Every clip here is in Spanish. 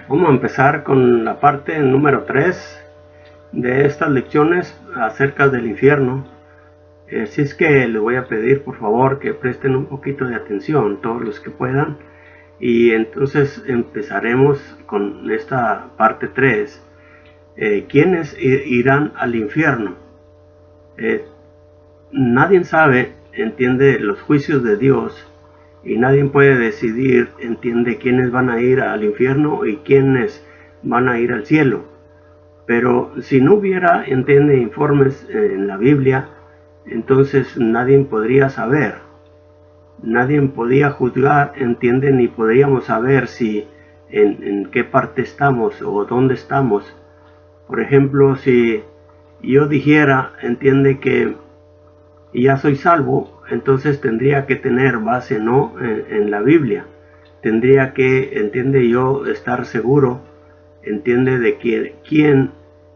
Vamos a empezar con la parte número 3 de estas lecciones acerca del infierno. Así es que les voy a pedir por favor que presten un poquito de atención, todos los que puedan. Y entonces empezaremos con esta parte 3. ¿Quiénes irán al infierno? Nadie sabe, entiende, los juicios de Dios. Y nadie puede decidir, entiende, quiénes van a ir al infierno y quiénes van a ir al cielo. Pero si no hubiera, entiende, informes en la Biblia, entonces nadie podría saber. Nadie podía juzgar, entiende, ni podríamos saber si en qué parte estamos o dónde estamos. Por ejemplo, si yo dijera, entiende, que ya soy salvo, entonces tendría que tener base no en la Biblia. Tendría que, entiende, yo estar seguro, entiende, de que quién,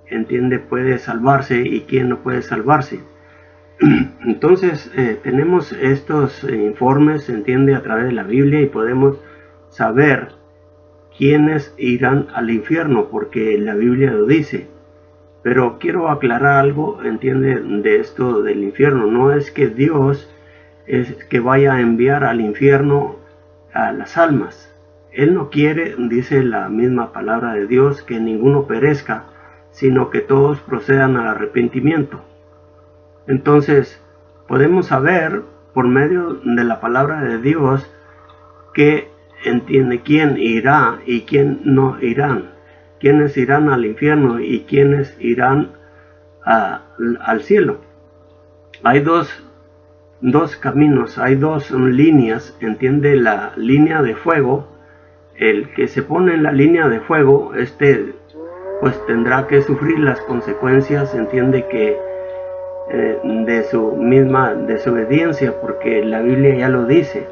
entiende, puede salvarse y quién no puede salvarse. Entonces tenemos estos informes, entiende, a través de la Biblia, y podemos saber quiénes irán al infierno porque la Biblia lo dice. Pero quiero aclarar algo, entiende, de esto del infierno. No es que Dios es que vaya a enviar al infierno a las almas. Él no quiere, dice la misma palabra de Dios, que ninguno perezca, sino que todos procedan al arrepentimiento. Entonces, podemos saber por medio de la palabra de Dios que entiende quién irá y quién no irán. Quiénes irán al infierno y quiénes irán al cielo. Hay dos caminos, hay dos líneas, entiende, la línea de fuego. El que se pone en la línea de fuego, pues tendrá que sufrir las consecuencias, entiende, que de su misma desobediencia, porque la Biblia ya lo dice.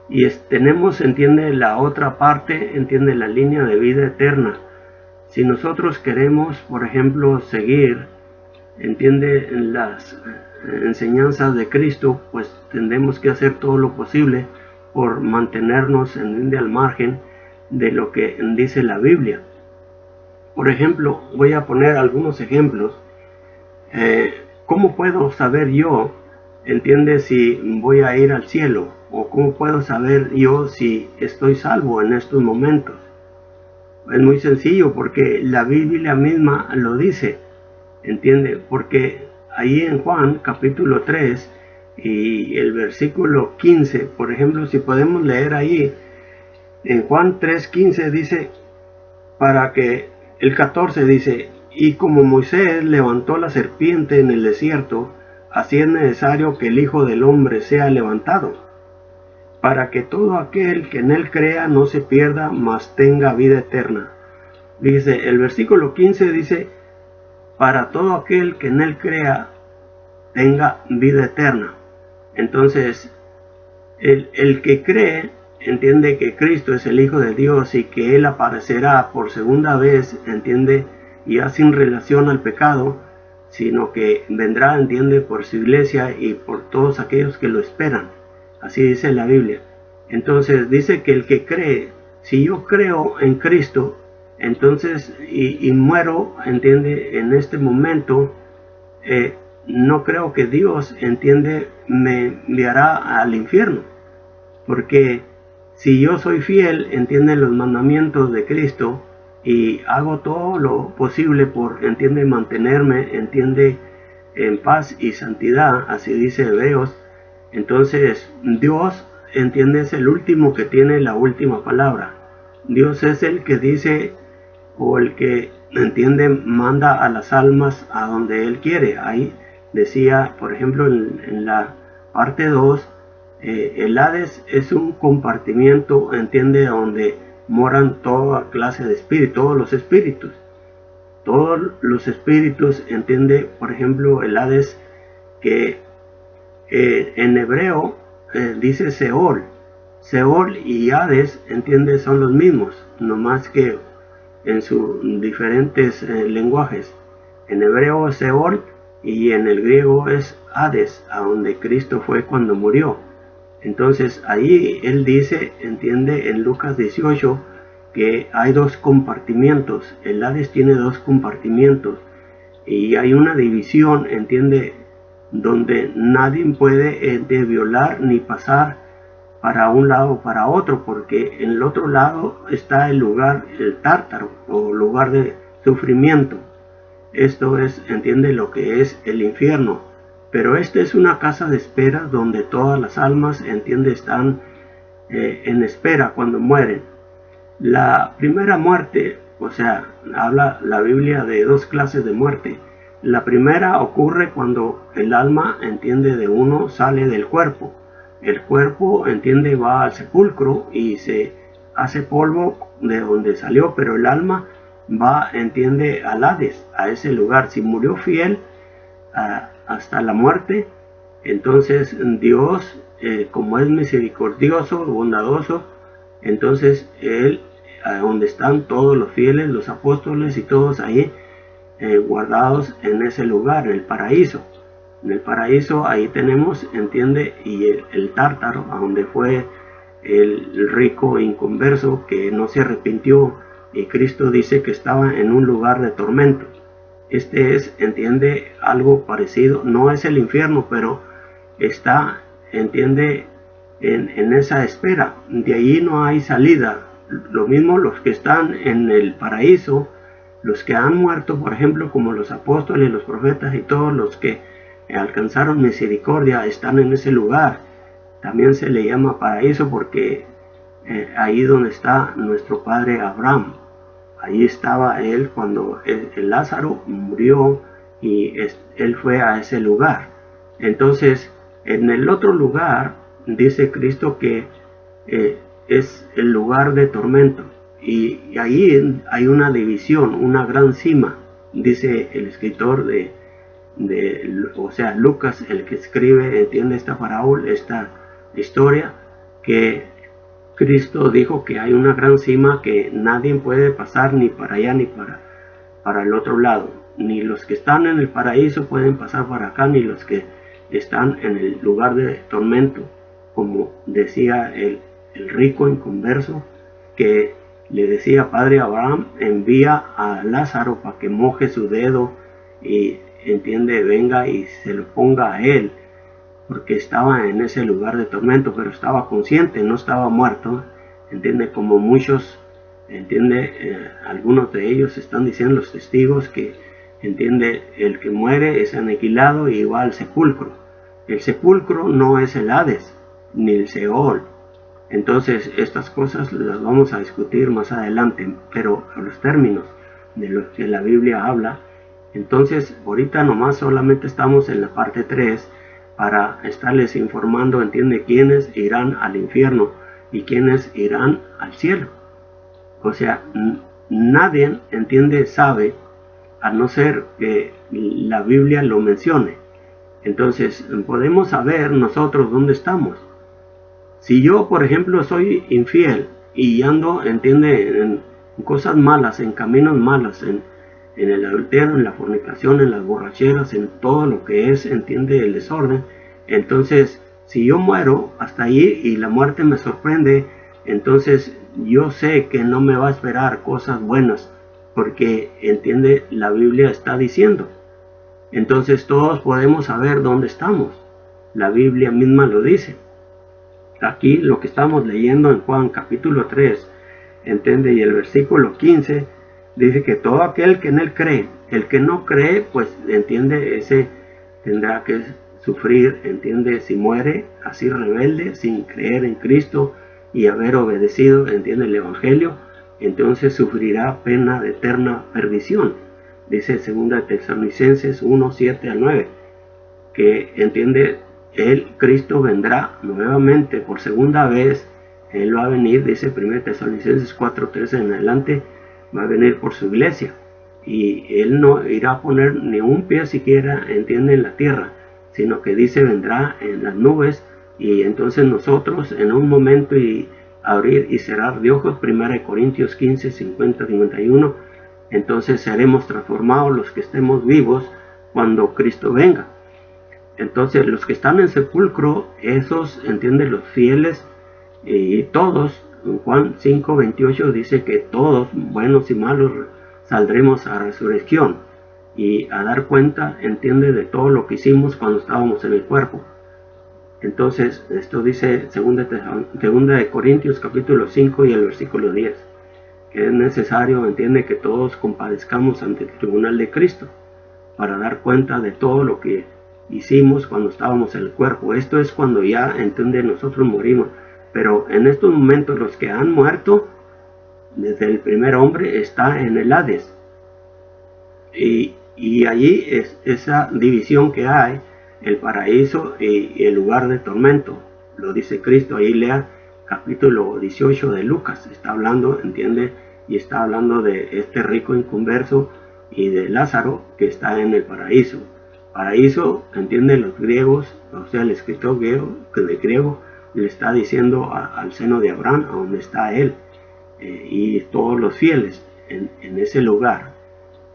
Y tenemos, entiende, la otra parte, entiende, la línea de vida eterna. Si nosotros queremos, por ejemplo, seguir, entiende, las enseñanzas de Cristo, pues tendremos que hacer todo lo posible por mantenernos, entiende, al margen de lo que dice la Biblia. Por ejemplo, voy a poner algunos ejemplos. ¿Cómo puedo saber yo, entiende, si voy a ir al cielo? ¿O cómo puedo saber yo si estoy salvo en estos momentos? Es muy sencillo, porque la Biblia misma lo dice, entiende, porque ahí en Juan capítulo 3 y el versículo 15, por ejemplo, si podemos leer ahí, en Juan 3:15 dice, para que el 14 dice, y como Moisés levantó la serpiente en el desierto, así es necesario que el Hijo del Hombre sea levantado, para que todo aquel que en él crea no se pierda, mas tenga vida eterna. Dice, el versículo 15 dice, para todo aquel que en él crea tenga vida eterna. Entonces, el que cree, entiende que Cristo es el Hijo de Dios y que Él aparecerá por segunda vez, entiende, ya sin relación al pecado, sino que vendrá, entiende, por su iglesia y por todos aquellos que lo esperan. Así dice la Biblia. Entonces dice que el que cree, si yo creo en Cristo, entonces y muero, entiende, en este momento, no creo que Dios, entiende, me enviará al infierno, porque si yo soy fiel, entiende, los mandamientos de Cristo y hago todo lo posible por, entiende, mantenerme, entiende, en paz y santidad, así dice Hebreos, entonces Dios, entiende, es el último que tiene la última palabra. Dios es el que dice, o el que, entiende, manda a las almas a donde Él quiere. Ahí decía, por ejemplo, en la parte 2, el Hades es un compartimiento, entiende, donde moran toda clase de espíritus, todos los espíritus. Todos los espíritus, entiende, por ejemplo, el Hades, que en hebreo dice Seol. Seol y Hades, entiende, son los mismos, no más que en sus diferentes lenguajes. En hebreo es Seol y en el griego es Hades, a donde Cristo fue cuando murió. Entonces ahí él dice, entiende, en Lucas 18, que hay dos compartimientos. El Hades tiene dos compartimientos y hay una división, entiende, donde nadie puede violar ni pasar para un lado o para otro, porque en el otro lado está el lugar, el tártaro, o lugar de sufrimiento. Esto es, entiende, lo que es el infierno. Pero esta es una casa de espera donde todas las almas, entiende, están en espera cuando mueren. La primera muerte, o sea, habla la Biblia de dos clases de muerte. La primera ocurre cuando el alma, entiende, de uno sale del cuerpo. El cuerpo, entiende, va al sepulcro y se hace polvo de donde salió, pero el alma va, entiende, al Hades, a ese lugar. Si murió fiel hasta la muerte, entonces Dios, como es misericordioso, bondadoso, entonces Él, donde están todos los fieles, los apóstoles y todos ahí, guardados en ese lugar, en el paraíso. En el paraíso ahí tenemos, entiende, y el tártaro, a donde fue el rico inconverso que no se arrepintió, y Cristo dice que estaba en un lugar de tormento. Este es, entiende, algo parecido, no es el infierno, pero está, entiende, en esa espera. De ahí no hay salida. Lo mismo los que están en el paraíso, los que han muerto, por ejemplo, como los apóstoles, los profetas y todos los que alcanzaron misericordia, están en ese lugar. También se le llama paraíso porque ahí donde está nuestro padre Abraham, ahí estaba él cuando el Lázaro murió y él fue a ese lugar. Entonces, en el otro lugar, dice Cristo que es el lugar de tormento. Y ahí hay una división, una gran cima, dice el escritor o sea, Lucas, el que escribe, entiende esta parábola, esta historia, que Cristo dijo que hay una gran cima que nadie puede pasar ni para allá ni para el otro lado. Ni los que están en el paraíso pueden pasar para acá, ni los que están en el lugar de tormento. Como decía el rico inconverso, que le decía: Padre Abraham, envía a Lázaro para que moje su dedo y, entiende, venga y se lo ponga a él, porque estaba en ese lugar de tormento, pero estaba consciente, no estaba muerto, entiende, como muchos, entiende, algunos de ellos están diciendo, los testigos, que, entiende, el que muere es aniquilado y va al sepulcro. El sepulcro no es el Hades, ni el Seol. Entonces, estas cosas las vamos a discutir más adelante, pero a los términos de los que la Biblia habla. Entonces, ahorita nomás solamente estamos en la parte 3 para estarles informando, entiende, quiénes irán al infierno y quiénes irán al cielo. O sea, nadie, entiende, sabe, a no ser que la Biblia lo mencione. Entonces, podemos saber nosotros dónde estamos. Si yo, por ejemplo, soy infiel y ando, entiende, en cosas malas, en caminos malos, en el adulterio, en la fornicación, en las borracheras, en todo lo que es, entiende, el desorden, entonces, si yo muero hasta ahí y la muerte me sorprende, entonces yo sé que no me va a esperar cosas buenas, porque, entiende, la Biblia está diciendo. Entonces todos podemos saber dónde estamos. La Biblia misma lo dice. Aquí lo que estamos leyendo en Juan capítulo 3, entiende, y el versículo 15, dice que todo aquel que en él cree, el que no cree, pues, entiende, ese tendrá que sufrir, entiende, si muere así rebelde, sin creer en Cristo y haber obedecido, entiende, el Evangelio, entonces sufrirá pena de eterna perdición. Dice 2 Tesalonicenses 1, 7 al 9, que, entiende, Cristo vendrá nuevamente por segunda vez. Él va a venir, dice 1 Tesalonicenses 4, 13 en adelante, va a venir por su iglesia. Y Él no irá a poner ni un pie siquiera, entiende, en la tierra, sino que dice vendrá en las nubes. Y entonces nosotros en un momento y abrir y cerrar de ojos, 1 Corintios 15, 50, 51, entonces seremos transformados los que estemos vivos cuando Cristo venga. Entonces los que están en sepulcro, esos, entiende, los fieles y todos, Juan 5:28 dice que todos, buenos y malos, saldremos a resurrección y a dar cuenta, entiende, de todo lo que hicimos cuando estábamos en el cuerpo. Entonces, esto dice 2 Corintios capítulo 5 y el versículo 10, que es necesario, entiende, que todos compadezcamos ante el tribunal de Cristo para dar cuenta de todo lo que hicimos cuando estábamos en el cuerpo. Esto es cuando ya, entiende, nosotros morimos. Pero en estos momentos los que han muerto, desde el primer hombre, está en el Hades. Y allí es esa división que hay, el paraíso y el lugar de tormento. Lo dice Cristo, ahí lea capítulo 18 de Lucas. Está hablando, entiende, y está hablando de este rico inconverso y de Lázaro que está en el paraíso. Paraíso, entiende, los griegos, o sea, el escritor griego le está diciendo al seno de Abraham, a donde está él, y todos los fieles en ese lugar.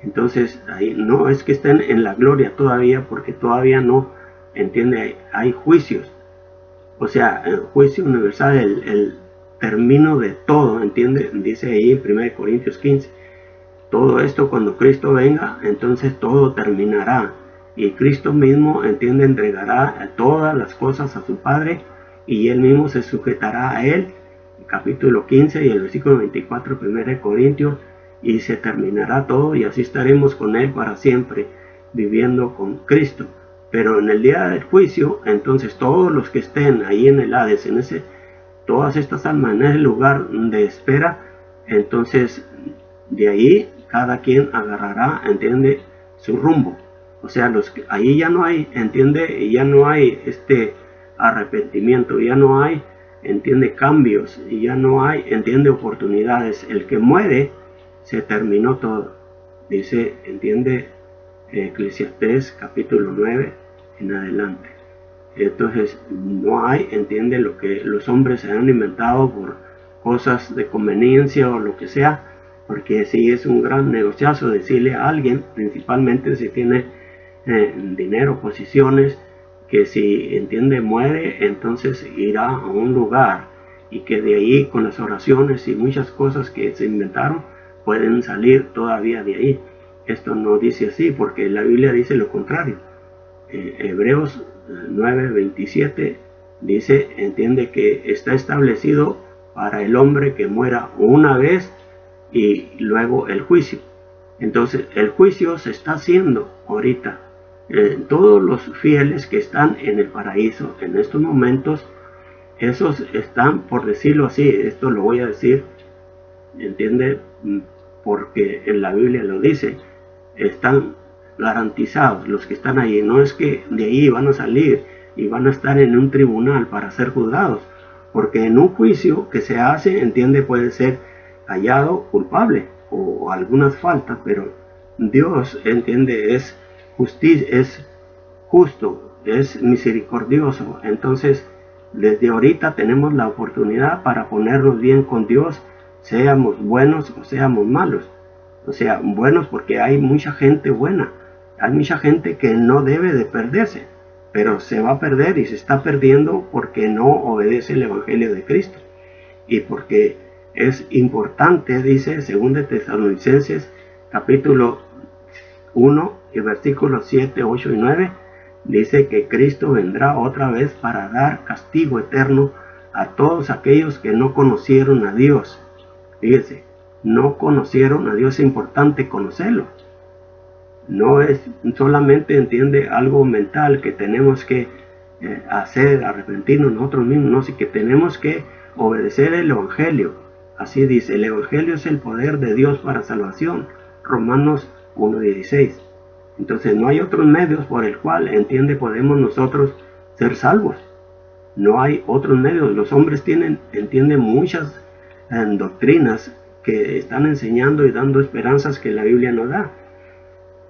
Entonces, ahí no es que estén en la gloria todavía, porque todavía no, entiende, hay juicios. O sea, el juicio universal, el término de todo, entiende, dice ahí en 1 Corintios 15. Todo esto cuando Cristo venga, entonces todo terminará. Y Cristo mismo, entiende, entregará todas las cosas a su Padre y Él mismo se sujetará a Él. Capítulo 15 y el versículo 24, 1 Corintios, y se terminará todo y así estaremos con Él para siempre, viviendo con Cristo. Pero en el día del juicio, entonces todos los que estén ahí en el Hades, todas estas almas en el lugar de espera, entonces de ahí cada quien agarrará, entiende, su rumbo. O sea, ahí ya no hay, entiende, ya no hay arrepentimiento, ya no hay, entiende, cambios, y ya no hay, entiende, oportunidades. El que muere, se terminó todo. Dice, entiende, Eclesiastés capítulo 9 en adelante. Entonces no hay, entiende, lo que los hombres se han inventado por cosas de conveniencia o lo que sea, porque sí es un gran negociazo decirle a alguien, principalmente si tiene dinero, posiciones, que si, entiende, muere, entonces irá a un lugar y que de ahí con las oraciones y muchas cosas que se inventaron pueden salir todavía de ahí. Esto no dice así, porque la Biblia dice lo contrario. Hebreos 9:27 dice, entiende, que está establecido para el hombre que muera una vez y luego el juicio. Entonces el juicio se está haciendo ahorita. Todos los fieles que están en el paraíso en estos momentos, esos están, por decirlo así, esto lo voy a decir, entiende, porque en la Biblia lo dice, están garantizados los que están ahí. No es que de ahí van a salir y van a estar en un tribunal para ser juzgados, porque en un juicio que se hace, entiende, puede ser hallado culpable o algunas faltas, pero Dios, entiende, es justo, es misericordioso. Entonces desde ahorita tenemos la oportunidad para ponernos bien con Dios, seamos buenos o seamos malos. O sea, buenos porque hay mucha gente buena, hay mucha gente que no debe de perderse, pero se va a perder y se está perdiendo porque no obedece el Evangelio de Cristo. Y porque es importante, dice 2 Tesalonicenses capítulo 1 y versículos 7, 8 y 9, dice que Cristo vendrá otra vez para dar castigo eterno a todos aquellos que no conocieron a Dios. Fíjense, no conocieron a Dios, es importante conocerlo. No es solamente, entiende, algo mental que tenemos que hacer, arrepentirnos nosotros mismos, no, sí que tenemos que obedecer el Evangelio. Así dice, el Evangelio es el poder de Dios para salvación. Romanos 1:16. Entonces no hay otros medios por el cual, entiende, podemos nosotros ser salvos. No hay otros medios. Los hombres tienen, entiende, muchas doctrinas que están enseñando y dando esperanzas que la Biblia no da.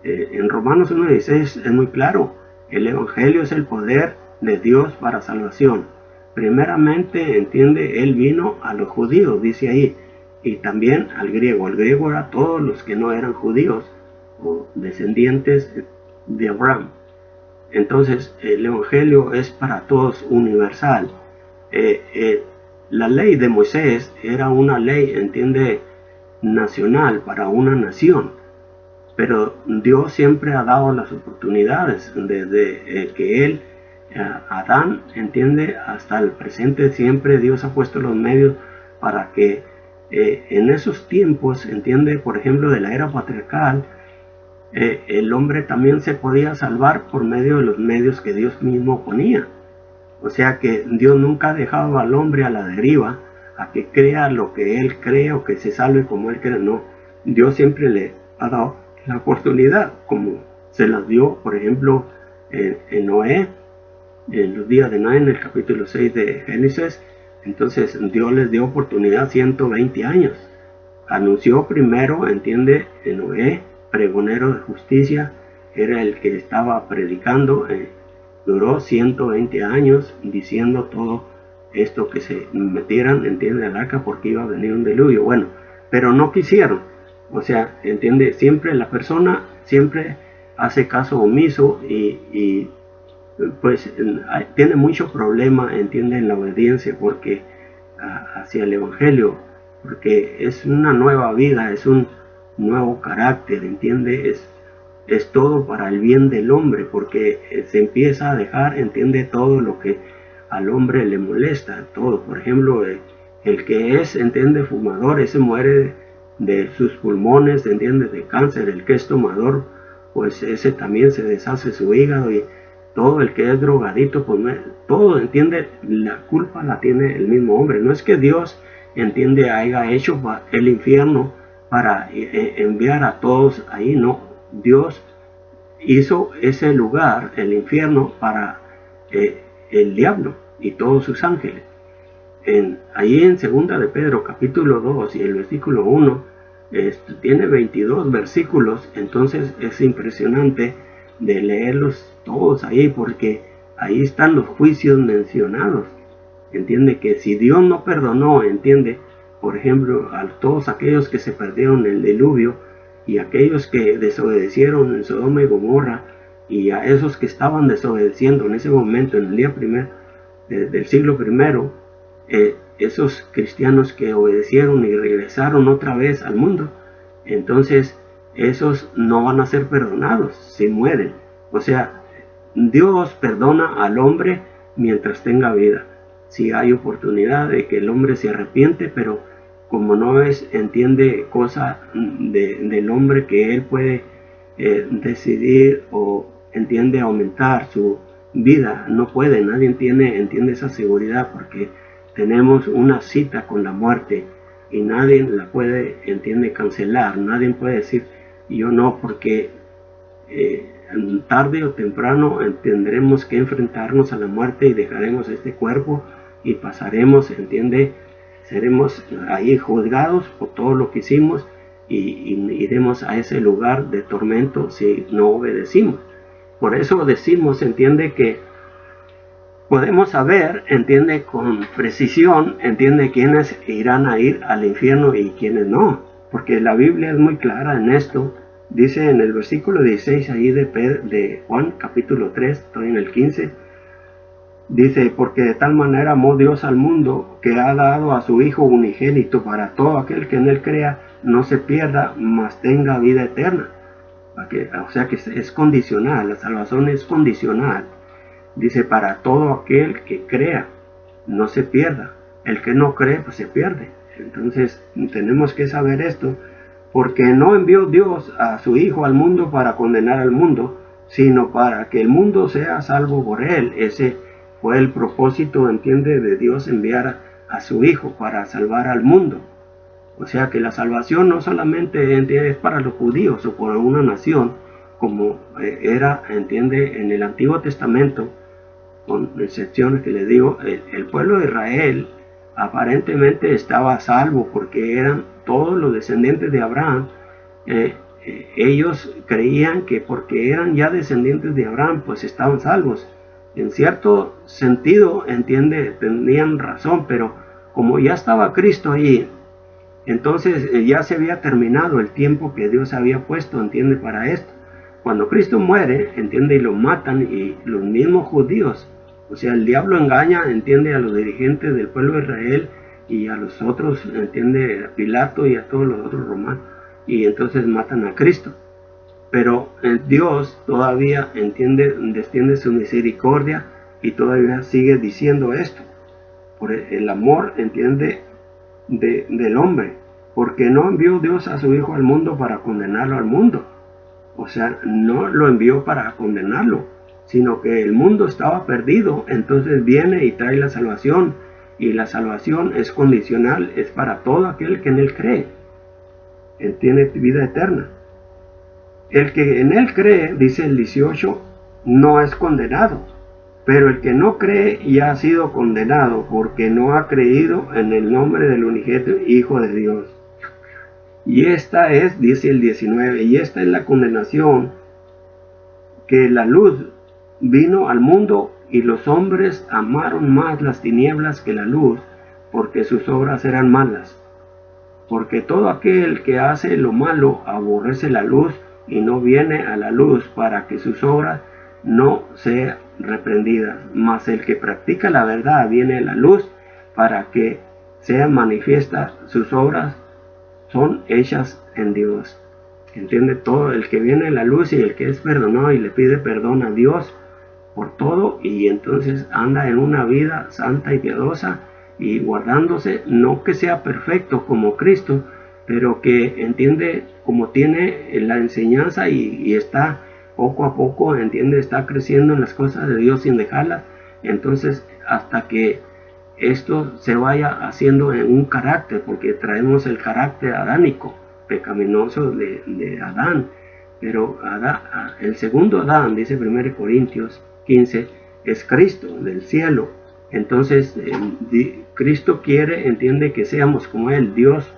En Romanos 1:16 es muy claro, el Evangelio es el poder de Dios para salvación. Primeramente, entiende, Él vino a los judíos, dice ahí, y también al griego. El griego era todos los que no eran judíos o descendientes de Abraham. Entonces el Evangelio es para todos, universal. la ley de Moisés era una ley, entiende, nacional para una nación, pero Dios siempre ha dado las oportunidades desde que él, Adán, entiende, hasta el presente. Siempre Dios ha puesto los medios para que en esos tiempos, entiende, por ejemplo, de la era patriarcal, el hombre también se podía salvar por medio de los medios que Dios mismo ponía. O sea que Dios nunca ha dejado al hombre a la deriva, a que crea lo que él cree o que se salve como él cree. No, Dios siempre le ha dado la oportunidad, como se las dio, por ejemplo, en Noé, en los días de Noé, en el capítulo 6 de Génesis. Entonces Dios les dio oportunidad 120 años. Anunció primero, entiende, en Noé, pregonero de justicia, era el que estaba predicando. Duró 120 años diciendo todo esto, que se metieran, entiende, al arca porque iba a venir un diluvio. Bueno, pero no quisieron. O sea, entiende, siempre la persona siempre hace caso omiso y pues tiene mucho problema, entiende, en la obediencia, porque hacia el evangelio, porque es una nueva vida, es un nuevo carácter, entiende, es todo para el bien del hombre, porque se empieza a dejar, entiende, todo lo que al hombre le molesta, todo. Por ejemplo, el que es, entiende, fumador, ese muere de sus pulmones, entiende, de cáncer. El que es tomador, pues ese también se deshace su hígado. Y todo el que es drogadito, pues todo, entiende, la culpa la tiene el mismo hombre. No es que Dios, entiende, haya hecho el infierno para enviar a todos ahí, no. Dios hizo ese lugar, el infierno, para el diablo y todos sus ángeles. Ahí en 2 de Pedro capítulo 2 y el versículo 1 tiene 22 versículos. Entonces es impresionante de leerlos todos ahí, porque ahí están los juicios mencionados. Entiende que si Dios no perdonó, entiende, por ejemplo, a todos aquellos que se perdieron en el diluvio, y aquellos que desobedecieron en Sodoma y Gomorra, y a esos que estaban desobedeciendo en ese momento, en el día primero del siglo primero, esos cristianos que obedecieron y regresaron otra vez al mundo, entonces esos no van a ser perdonados si mueren. O sea, Dios perdona al hombre mientras tenga vida, si hay oportunidad de que el hombre se arrepiente, pero como no es, entiende, cosa del hombre que él puede decidir o, entiende, aumentar su vida, no puede. Nadie entiende esa seguridad, porque tenemos una cita con la muerte y nadie la puede, entiende, cancelar. Nadie puede decir yo no, porque tarde o temprano tendremos que enfrentarnos a la muerte y dejaremos este cuerpo y pasaremos, entiende, seremos ahí juzgados por todo lo que hicimos y iremos a ese lugar de tormento si no obedecimos. Por eso decimos, entiende, que podemos saber, entiende, con precisión, entiende, quiénes irán a ir al infierno y quiénes no, porque la Biblia es muy clara en esto. Dice en el versículo 16 ahí de Juan capítulo 3, estoy en el 15, dice: porque de tal manera amó Dios al mundo, que ha dado a su Hijo unigénito, para todo aquel que en él crea no se pierda, mas tenga vida eterna. O sea que es condicional, la salvación es condicional. Dice: para todo aquel que crea no se pierda. El que no cree, pues se pierde. Entonces tenemos que saber esto, porque no envió Dios a su Hijo al mundo para condenar al mundo, sino para que el mundo sea salvo por él. Ese fue el propósito, entiende, de Dios enviar a su Hijo para salvar al mundo. O sea que la salvación no solamente, entiende, es para los judíos o para una nación, como era, entiende, en el Antiguo Testamento, con excepciones que les digo. El pueblo de Israel aparentemente estaba a salvo porque eran todos los descendientes de Abraham. Ellos creían que porque eran ya descendientes de Abraham, pues estaban salvos. En cierto sentido, entiende, tenían razón, pero como ya estaba Cristo allí, entonces ya se había terminado el tiempo que Dios había puesto, entiende, para esto. Cuando Cristo muere, entiende, y lo matan, y los mismos judíos, o sea, el diablo engaña, entiende, a los dirigentes del pueblo de Israel, y a los otros, entiende, a Pilato y a todos los otros romanos, y entonces matan a Cristo. Pero Dios todavía, entiende, extiende su misericordia y todavía sigue diciendo esto, por el amor, entiende, del hombre, porque no envió Dios a su Hijo al mundo para condenarlo al mundo. O sea, no lo envió para condenarlo, sino que el mundo estaba perdido, entonces viene y trae la salvación, y la salvación es condicional, es para todo aquel que en él cree, él tiene vida eterna. El que en él cree, dice el 18, no es condenado, pero el que no cree ya ha sido condenado, porque no ha creído en el nombre del unigénito Hijo de Dios. Y esta es, dice el 19, y esta es la condenación, que la luz vino al mundo y los hombres amaron más las tinieblas que la luz, porque sus obras eran malas. Porque todo aquel que hace lo malo aborrece la luz y no viene a la luz para que sus obras no sean reprendidas. Mas el que practica la verdad viene a la luz para que sean manifiestas sus obras son hechas en Dios. Entiende, todo el que viene a la luz y el que es perdonado y le pide perdón a Dios por todo, y entonces anda en una vida santa y piadosa y guardándose, no que sea perfecto como Cristo, pero que entiende, como tiene la enseñanza y está poco a poco, entiende, está creciendo en las cosas de Dios sin dejarlas. Entonces hasta que esto se vaya haciendo en un carácter, porque traemos el carácter adánico, pecaminoso de Adán, pero el segundo Adán, dice 1 Corintios 15, es Cristo del cielo. Entonces Cristo quiere, entiende, que seamos como Él. Dios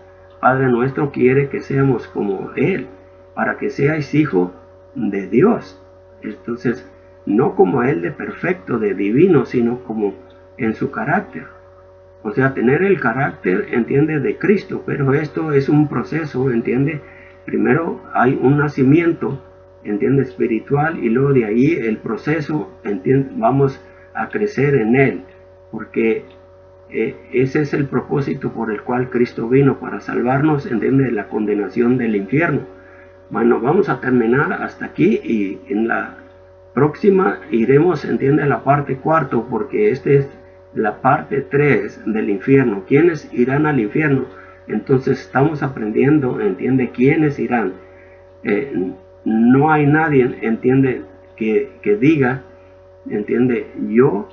Padre nuestro quiere que seamos como Él, para que seáis hijo de Dios. Entonces, no como Él de perfecto, de divino, sino como en su carácter. O sea, tener el carácter, entiende, de Cristo. Pero esto es un proceso, entiende. Primero hay un nacimiento, entiende, espiritual, y luego de ahí el proceso, entiende, vamos a crecer en Él. Porque ese es el propósito por el cual Cristo vino, para salvarnos, entiende, de la condenación del infierno. Bueno, vamos a terminar hasta aquí, y en la próxima iremos, entiende, a la parte cuarto, porque esta es la parte 3 del infierno. ¿Quiénes irán al infierno? Entonces estamos aprendiendo, entiende, quiénes irán. No hay nadie, entiende, que diga, entiende, yo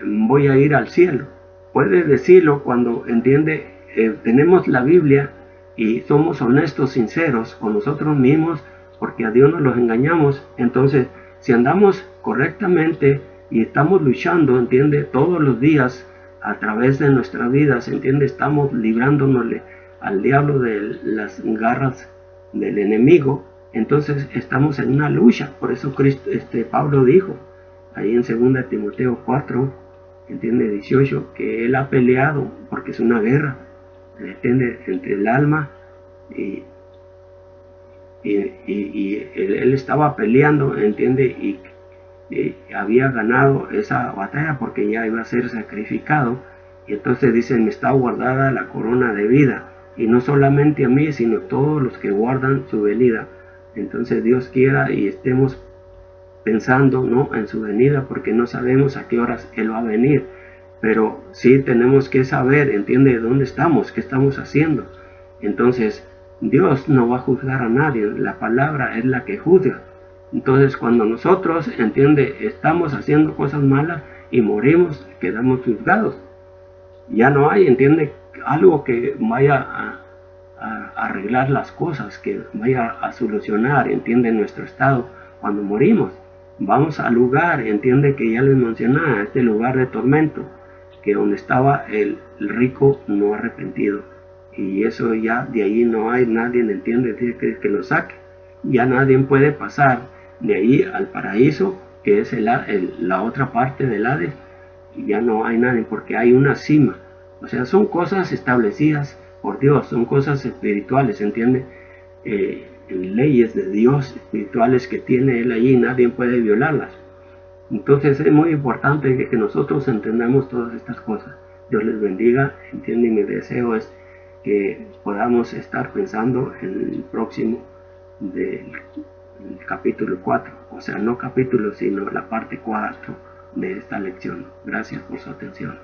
voy a ir al cielo. Puede decirlo cuando, entiende, tenemos la Biblia y somos honestos, sinceros con nosotros mismos, porque a Dios no los engañamos. Entonces, si andamos correctamente y estamos luchando, entiende, todos los días a través de nuestra vida, entiende, estamos librándonos al diablo de las garras del enemigo. Entonces estamos en una lucha. Por eso Pablo dijo ahí en 2 Timoteo 4, entiende, 18, que él ha peleado, porque es una guerra, entiende, entre el alma y él estaba peleando, entiende, y había ganado esa batalla porque ya iba a ser sacrificado. Y entonces dice, me está guardada la corona de vida, y no solamente a mí, sino a todos los que guardan su venida. Entonces Dios quiera y estemos pensando, ¿no?, en su venida, porque no sabemos a qué horas Él va a venir, pero sí tenemos que saber, entiende, dónde estamos, qué estamos haciendo. Entonces Dios no va a juzgar a nadie, la palabra es la que juzga. Entonces cuando nosotros, entiende, estamos haciendo cosas malas y morimos, quedamos juzgados. Ya no hay, entiende, algo que vaya a arreglar las cosas, que vaya a solucionar, entiende, nuestro estado cuando morimos. Vamos al lugar, entiende, que ya les mencionaba, este lugar de tormento, que donde estaba el rico no arrepentido. Y eso ya, de ahí no hay nadie, entiende, que lo saque. Ya nadie puede pasar de ahí al paraíso, que es la otra parte del Hades. Y ya no hay nadie, porque hay una cima. O sea, son cosas establecidas por Dios, son cosas espirituales, entiende, leyes de Dios espirituales que tiene Él allí, nadie puede violarlas. Entonces es muy importante que nosotros entendamos todas estas cosas. Dios les bendiga. Entiende, mi deseo es que podamos estar pensando en el próximo del capítulo 4, o sea, no capítulo, sino la parte 4 de esta lección. Gracias por su atención.